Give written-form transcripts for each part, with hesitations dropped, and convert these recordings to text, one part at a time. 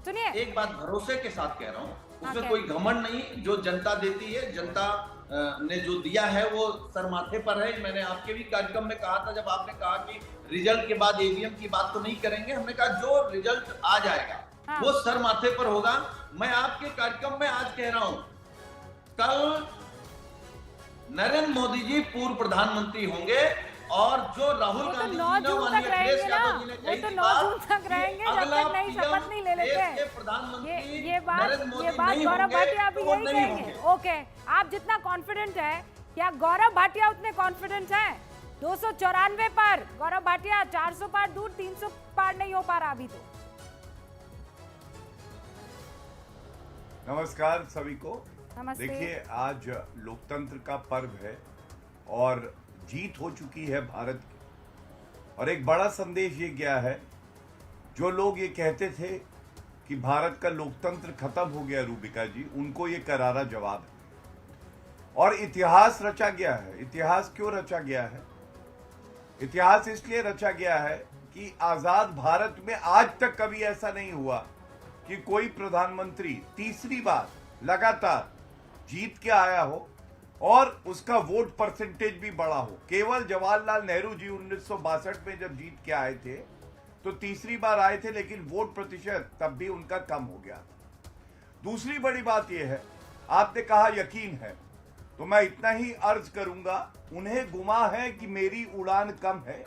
सुनिए, एक बात भरोसे के साथ कह रहा हूँ, उसमें हाँ, कोई घमंड नहीं। जो जनता देती है, जनता ने जो दिया है वो सर माथे पर है। मैंने आपके भी कार्यक्रम में कहा था, जब आपने कहा कि रिजल्ट के बाद ईवीएम की बात तो नहीं करेंगे, हमने कहा जो रिजल्ट आ जाएगा हाँ। वो सर माथे पर होगा। मैं आपके कार्यक्रम में आज कह रहा हूं, कल नरेंद्र मोदी जी पूर्व प्रधानमंत्री होंगे, और जो राहुल वो तो गांधी 9 जी ने जून माननीय तक अखिलेश रहेंगे ना, यादव जी ने वो कही तो थी 9 बात जून तक कि रहेंगे जब अगला तक नई पीएम शपथ नहीं ले देश लेते। के प्रधानमंत्री ये नरेंद्र मोदी बात नहीं गौरव होंगे भाटिया अभी तो वो यही नहीं कहेंगे। होंगे। ओके, आप जितना कॉन्फिडेंट है, क्या गौरव भाटिया उतने कॉन्फिडेंट है? 294 पर गौरव भाटिया, 400 पार दूर, 300 पार नहीं हो पा रहा अभी तो। नमस्कार सभी को। नमस्ते। देखिए, आज लोकतंत्र का पर्व है और जीत हो चुकी है भारत की, और एक बड़ा संदेश ये गया है। जो लोग ये कहते थे कि भारत का लोकतंत्र खत्म हो गया, रूबिका जी, उनको ये करारा जवाब है। और इतिहास रचा गया है। इतिहास क्यों रचा गया है? इतिहास इसलिए रचा गया है कि आजाद भारत में आज तक कभी ऐसा नहीं हुआ कि कोई प्रधानमंत्री तीसरी बार लगातार जीत के आया हो और उसका वोट परसेंटेज भी बड़ा हो। केवल जवाहरलाल नेहरू जी 1962 में जब जीत के आए थे तो तीसरी बार आए थे, लेकिन वोट प्रतिशत तब भी उनका कम हो गया। दूसरी बड़ी बात यह है, आपने कहा यकीन है, तो मैं इतना ही अर्ज करूंगा, उन्हें गुमा है कि मेरी उड़ान कम है,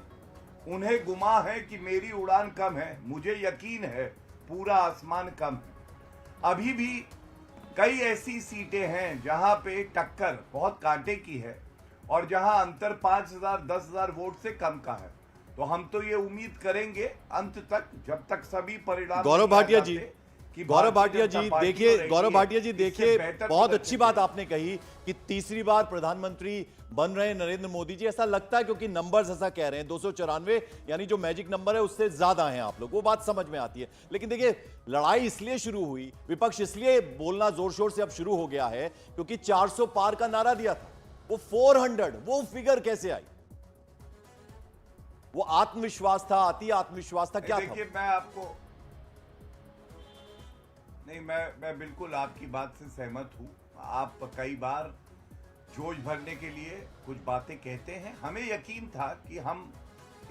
उन्हें गुमा है कि मेरी उड़ान कम है, मुझे यकीन है पूरा आसमान कम है। अभी भी कई ऐसी सीटें हैं जहां पे टक्कर बहुत कांटे की है और जहां अंतर 5,000 10,000 वोट से कम का है। तो हम तो ये उम्मीद करेंगे अंत तक, जब तक सभी परिणाम गौरव भाटिया जी, कि गौरव भाटिया भारतीय जी जनता पार्टी देखिए, तो गौरव रहेगी, भाटिया जी इससे देखिए, बेहतर बहुत प्रदर्शन अच्छी बात करेगी। आपने कही कि तीसरी बार प्रधानमंत्री बन रहे हैं नरेंद्र मोदी जी। ऐसा लगता है क्योंकि नंबर्स ऐसा कह रहे हैं, 294 यानी जो मैजिक नंबर है उससे ज्यादा हैं आप लोग, वो बात समझ में आती है। लेकिन देखिए, लड़ाई इसलिए शुरू हुई, विपक्ष इसलिए बोलना जोर शोर से अब शुरू हो गया है क्योंकि 400 पार का नारा दिया था, वो 400, वो फिगर कैसे आई? वो आत्मविश्वास था, अति आत्मविश्वास था, क्या था? देखिए, मैं आपको नहीं, मैं बिल्कुल आपकी बात से सहमत हूं। आप कई बार जोश भरने के लिए कुछ बातें कहते हैं। हमें यकीन था कि हम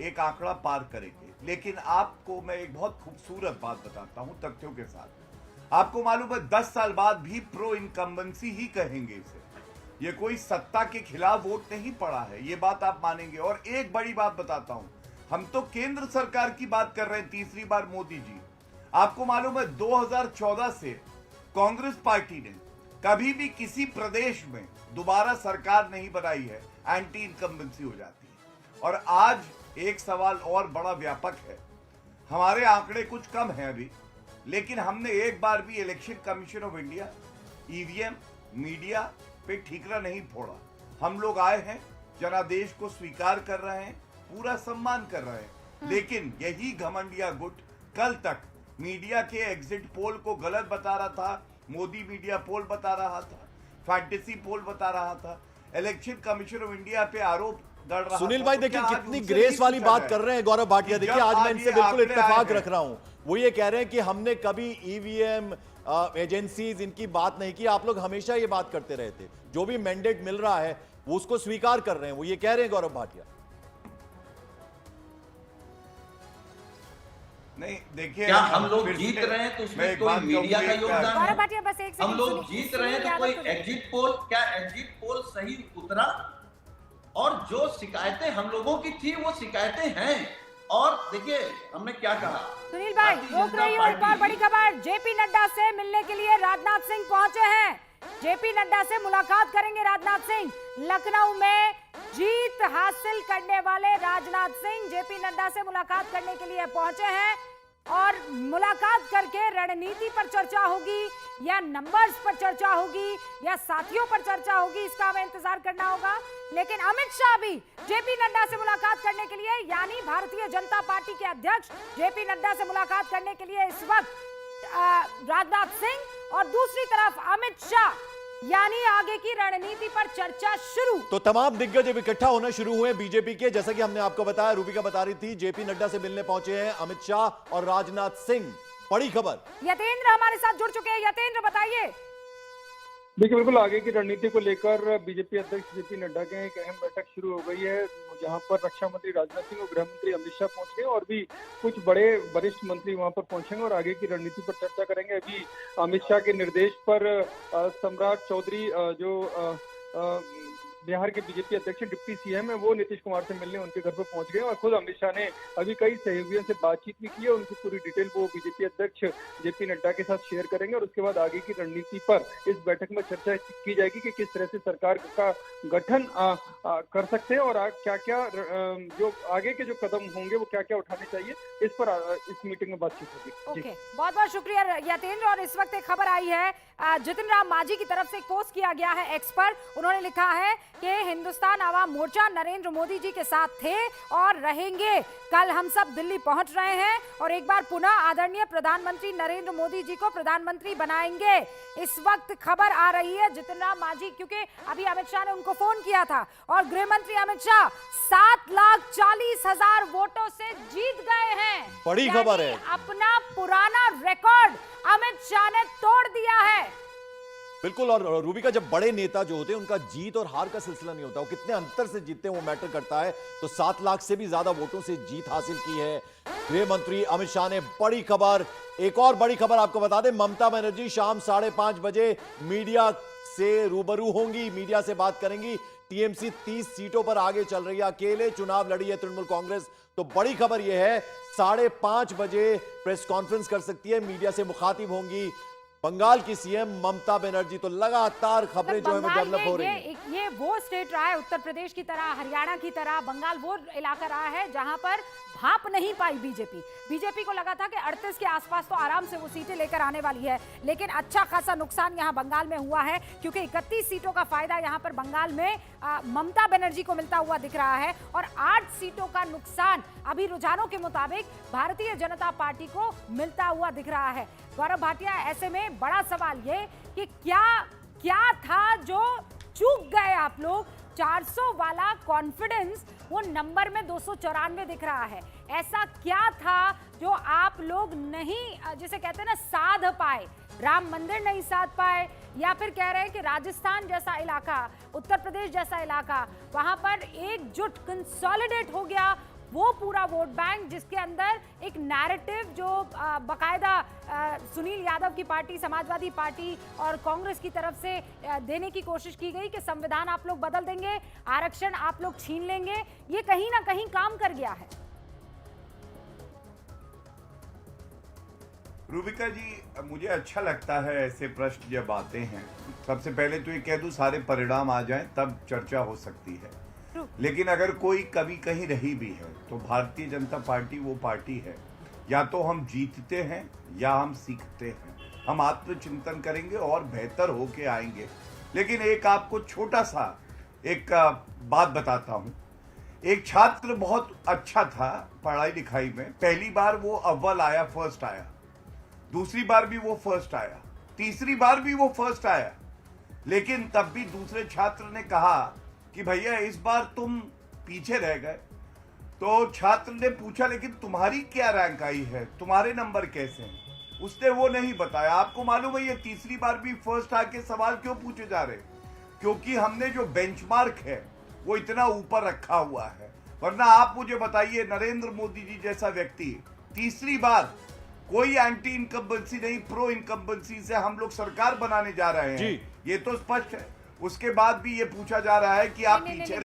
एक आंकड़ा पार करेंगे, लेकिन आपको मैं एक बहुत खूबसूरत बात बताता हूं तथ्यों के साथ। आपको मालूम है, 10 साल बाद भी प्रो इनकम्बेंसी ही कहेंगे इसे। ये कोई सत्ता के खिलाफ वोट नहीं पड़ा है, ये बात आप मानेंगे। और एक बड़ी बात बताता हूं, हम तो केंद्र सरकार की बात कर रहे हैं, तीसरी बार मोदी जी। आपको मालूम है 2014 से कांग्रेस पार्टी ने कभी भी किसी प्रदेश में दोबारा सरकार नहीं बनाई है, एंटी इनकम्बेंसी हो जाती है। और आज एक सवाल और बड़ा व्यापक है। हमारे आंकड़े कुछ कम हैं अभी, लेकिन हमने एक बार भी election commission of India, EVM, media पे ठीकरा नहीं फोड़ा। हम लोग आए हैं, जनादेश को स्वीकार कर रहे हैं, पूरा सम्मान कर रहे हैं, लेकिन यही घमंडिया गुट कल तक मीडिया के एग्जिट पोल को गलत बता रहा था, मोदी मीडिया पोल बता रहा था, फैंटेसी पोल बता रहा था, इलेक्शन कमीशन ऑफ इंडिया पे आरोप गढ़ रहा सुनील था। भाई तो देखिए, क्या आज कितनी उनसे ग्रेस नहीं वाली पूछा बात जाए? कर रहे हैं गौरव भाटिया। देखिए, जब आज मैं आज इनसे ये बिल्कुल आंकड़े इत्तेफाक आए हैं, रख रहा हूं। वो ये कह रहे हैं कि हमने कभी ईवीएम एजेंसीज इनकी बात नहीं की, आप लोग हमेशा ये बात करते रहे थे। जो भी मैंडेट मिल रहा है वो उसको स्वीकार कर रहे हैं, वो ये कह रहे हैं गौरव भाटिया। नहीं, देखिए, क्या हम लोग फिर जीत से रहे हैं तो मैं उसमें एक कोई बात मीडिया का कहूंगी, योगदान गौरव है? भाटिया बस एक हम सेकंड, लोग जीत रहे हैं तो कोई एग्जिट पोल, क्या एग्जिट पोल सही उतरा? और जो शिकायतें हम लोगों की थी वो शिकायतें हैं। और देखिए, हमने क्या कहा, सुनील भाई भारतीय रोक जनता रही हूँ। एक और पार्टी- बड़ी खबर, जेपी नड्डा से मिलने के लिए राजनाथ सिंह पहुंचे हैं। जेपी नड्डा से मुलाकात करेंगे राजनाथ सिंह। लखनऊ में जीत हासिल करने वाले राजनाथ सिंह जेपी नड्डा से मुलाकात करने के लिए पहुंचे हैं और मुलाकात करके रणनीति पर चर्चा होगी या नंबर्स पर चर्चा होगी या साथियों पर चर्चा होगी, इसका हमें इंतजार करना होगा। लेकिन अमित शाह भी जेपी नड्डा से मुलाकात करने के लिए, यानी भारतीय जनता पार्टी के अध्यक्ष जेपी नड्डा से मुलाकात करने के लिए इस वक्त राजनाथ सिंह, और दूसरी तरफ अमित शाह, यानी आगे की रणनीति पर चर्चा शुरू। तो तमाम दिग्गज अब इकट्ठा होना शुरू हुए बीजेपी के। जैसा कि हमने आपको बताया, रूबिका बता रही थी, जेपी नड्डा से मिलने पहुंचे हैं अमित शाह और राजनाथ सिंह। बड़ी खबर। यतेंद्र हमारे साथ जुड़ चुके हैं। यतेंद्र बताइए। देखिए, बिल्कुल आगे की रणनीति को लेकर बीजेपी अध्यक्ष जेपी नड्डा के एक अहम बैठक शुरू हो गई है, जहां पर रक्षा मंत्री राजनाथ सिंह और गृह मंत्री अमित शाह पहुंच गए और भी कुछ बड़े वरिष्ठ मंत्री वहां पर पहुंचेंगे और आगे की रणनीति पर चर्चा करेंगे। अभी अमित शाह के निर्देश पर सम्राट चौधरी जो बिहार के बीजेपी अध्यक्ष डिप्टी सीएम है, वो नीतीश कुमार से मिलने उनके घर पर पहुंच गए और खुद अमित शाह ने अभी कई सहयोगियों से बातचीत भी की है। उनकी पूरी डिटेल वो बीजेपी अध्यक्ष जेपी नड्डा के साथ शेयर करेंगे और उसके बाद आगे की रणनीति पर इस बैठक में चर्चा की जाएगी कि किस तरह से सरकार का गठन कर सकते हैं और क्या क्या जो आगे के जो कदम होंगे वो क्या क्या उठाने चाहिए, इस पर इस मीटिंग में बातचीत होगी। ओके, बहुत बहुत शुक्रिया यतेंद्र। और इस वक्त एक खबर आई है, जितिन राम मांझी की तरफ से एक पोस्ट किया गया है एक्स पर। उन्होंने लिखा है कि हिंदुस्तान आवाम मोर्चा नरेंद्र मोदी जी के साथ थे और रहेंगे। कल हम सब दिल्ली पहुंच रहे हैं और एक बार पुनः आदरणीय प्रधानमंत्री नरेंद्र मोदी जी को प्रधानमंत्री बनाएंगे। इस वक्त खबर आ रही है जितिन राम मांझी, क्योंकि अभी अमित शाह ने उनको फोन किया था और गृह मंत्री अमित शाह 7,40,000 वोटों से जीत गए हैं। बड़ी खबर है। अपना पुराना रिकॉर्ड अमित शाह ने तोड़ दिया है। बिल्कुल। और रूबिका, जब बड़े नेता जो होते हैं उनका जीत और हार का सिलसिला नहीं होता, वो कितने अंतर से जीतते हैं वो मैटर करता है। तो 7 लाख से भी ज्यादा वोटों से जीत हासिल की है गृह मंत्री अमित शाह ने। बड़ी खबर, एक और बड़ी खबर आपको बता दें, ममता बनर्जी शाम 5:30 बजे मीडिया से रूबरू होंगी, मीडिया से बात करेंगी। टीएमसी 30 सीटों पर आगे चल रही है, अकेले चुनाव लड़ी है तृणमूल कांग्रेस। तो बड़ी खबर यह है 5:30 बजे प्रेस कॉन्फ्रेंस कर सकती है, मीडिया से मुखातिब होंगी बंगाल की सीएम ममता बनर्जी। तो लगातार खबरें जो है वो डेवलप हो रही हैं। ये वो स्टेट रहा है, उत्तर प्रदेश की तरह, हरियाणा की तरह, बंगाल वो इलाका रहा है जहां पर भाप नहीं पाई बीजेपी को लगा था कि 38 के आसपास तो आराम से वो सीटें लेकर आने वाली है, लेकिन अच्छा खासा नुकसान यहां बंगाल में हुआ है, क्योंकि 31 सीटों का फायदा यहां पर बंगाल में ममता बनर्जी को मिलता हुआ दिख रहा है और 8 सीटों का नुकसान अभी रुझानों के मुताबिक भारतीय जनता पार्टी को मिलता हुआ दिख रहा है। गौरव भाटिया, ऐसे में बड़ा सवाल ये कि क्या था जो चूक गए आप लोग? 400 वाला कॉन्फिडेंस वो नंबर में 294 दिख रहा है। ऐसा क्या था जो आप लोग नहीं, जिसे कहते हैं ना, साध पाए? राम मंदिर नहीं साध पाए, या फिर कह रहे हैं कि राजस्थान जैसा इलाका, उत्तर प्रदेश जैसा इलाका, वहां पर एकजुट कंसोलिडेट हो गया वो पूरा वोट बैंक, जिसके अंदर एक नैरेटिव जो बकायदा सुनील यादव की पार्टी, समाजवादी पार्टी और कांग्रेस की तरफ से देने की कोशिश की गई कि संविधान आप लोग बदल देंगे, आरक्षण आप लोग छीन लेंगे, ये कहीं ना कहीं काम कर गया है। रूबिका जी, मुझे अच्छा लगता है ऐसे प्रश्न जब आते हैं। सबसे पहले तो ये कह दूं, सारे परिणाम आ जाएं तब चर्चा हो सकती है, लेकिन अगर कोई कभी कहीं रही भी है तो भारतीय जनता पार्टी वो पार्टी है, या तो हम जीतते हैं या हम सीखते हैं। हम आत्मचिंतन करेंगे और बेहतर होके आएंगे। लेकिन एक आपको छोटा सा एक बात बताता हूं। एक छात्र बहुत अच्छा था पढ़ाई लिखाई में, पहली बार वो अव्वल आया, फर्स्ट आया, दूसरी बार भी वो फर्स्ट आया, तीसरी बार भी वो फर्स्ट आया। लेकिन तब भी दूसरे छात्र ने कहा कि भैया इस बार तुम पीछे रह गए। तो छात्र ने पूछा, लेकिन तुम्हारी क्या रैंक आई है, तुम्हारे नंबर कैसे हैं? उसने वो नहीं बताया। आपको मालूम है ये तीसरी बार भी फर्स्ट आके सवाल क्यों पूछे जा रहे? क्योंकि हमने जो बेंचमार्क है वो इतना ऊपर रखा हुआ है। वरना आप मुझे बताइए, नरेंद्र मोदी जी जैसा व्यक्ति तीसरी बार, कोई एंटी इनकम्बेंसी नहीं, प्रो इनकम्बेंसी से हम लोग सरकार बनाने जा रहे हैं, ये तो स्पष्ट है। उसके बाद भी ये पूछा जा रहा है कि आप पीछे